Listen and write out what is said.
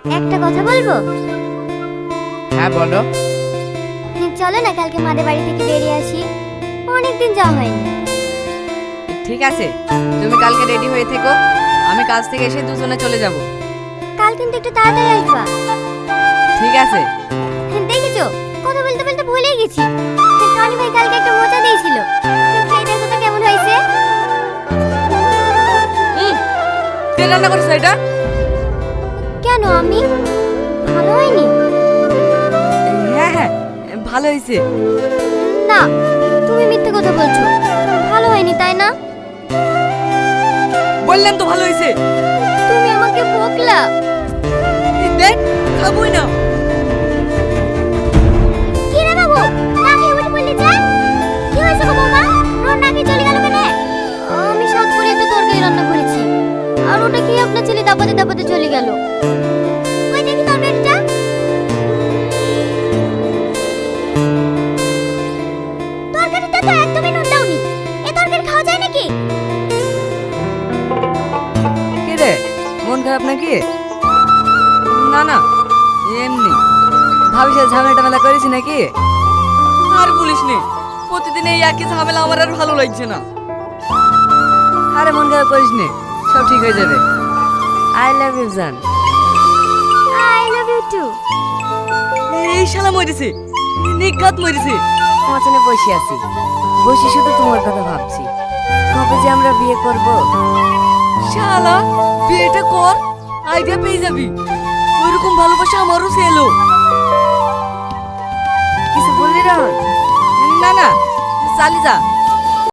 একটা কথা বলবো? হ্যাঁ বলো। চলো না কালকে মাদের বাড়ি থেকে বেরিয়ে আসি, অনেকদিন যাওয়া হয়নি। ঠিক আছে, তুমি কালকে রেডি হয়ে থেকো, আমি কাজ থেকে এসে দুজনে চলে যাব। কাল কিন্তু একটু তাড়াতাড়ি আসবা। ঠিক আছে। দেখেছো, কথা বলতে বলতে ভুলেই গেছি। টনি ভাই কালকে একটা মোচা দিয়েছিল, সেই দেখো তো কেমন হয়েছে। কে রান্না করেছো এটা? কেন, আমি ভালো হয়নি? হ্যাঁ হ্যাঁ, ভালো হয়েছে। না, তুমি মিথ্যে কথা বলছো, ভালো হয়নি তাই না? বললাম তো ভালো হয়েছে। তুমি আমাকে বকলা। দেখ, খাবোই না। কি রে বাবু, না খেয়ে উঠে পড়লি যে? কি হয়েছে গো বৌমা, রোজ না খেয়ে চলে গেল কেন? আমি শখ করে একটা তরকারি রান্না করেছি, আর ওটা খেয়ে আপনার ছেলে দাপাতে দাপাতে চলে গেল। ওই দেখি তরকারিটা। তরকারিটা তো একদমই নুন দাওনি, এ তরকারি খাওয়া যায় নাকি? কি রে, মন খারাপ নাকি? না না, এমনি। ভাবিস ঝামেলা টামেলা করেছি নাকি? আর বলিস নি, প্রতিদিন এই একই ঝামেলা আমার আর ভালো লাগছে না। আরে মন খারাপ করিস নি, সব ঠিক হয়ে যাবে। আই লাভ ইউ জান। I love you too. এই শালা মরেছে, নিঘাত মরেছে। মাঝখানে বসে আছি, বসে শুধু তোমার কথা ভাবছি, কবে যে আমরা বিয়ে করব। শালা, বিয়েটা কর, আইডিয়া পেয়ে যাবি। ওইরকম ভালোবাসা আমারও ছিল। কিছু বললি রাহুল? না না, চালি যা।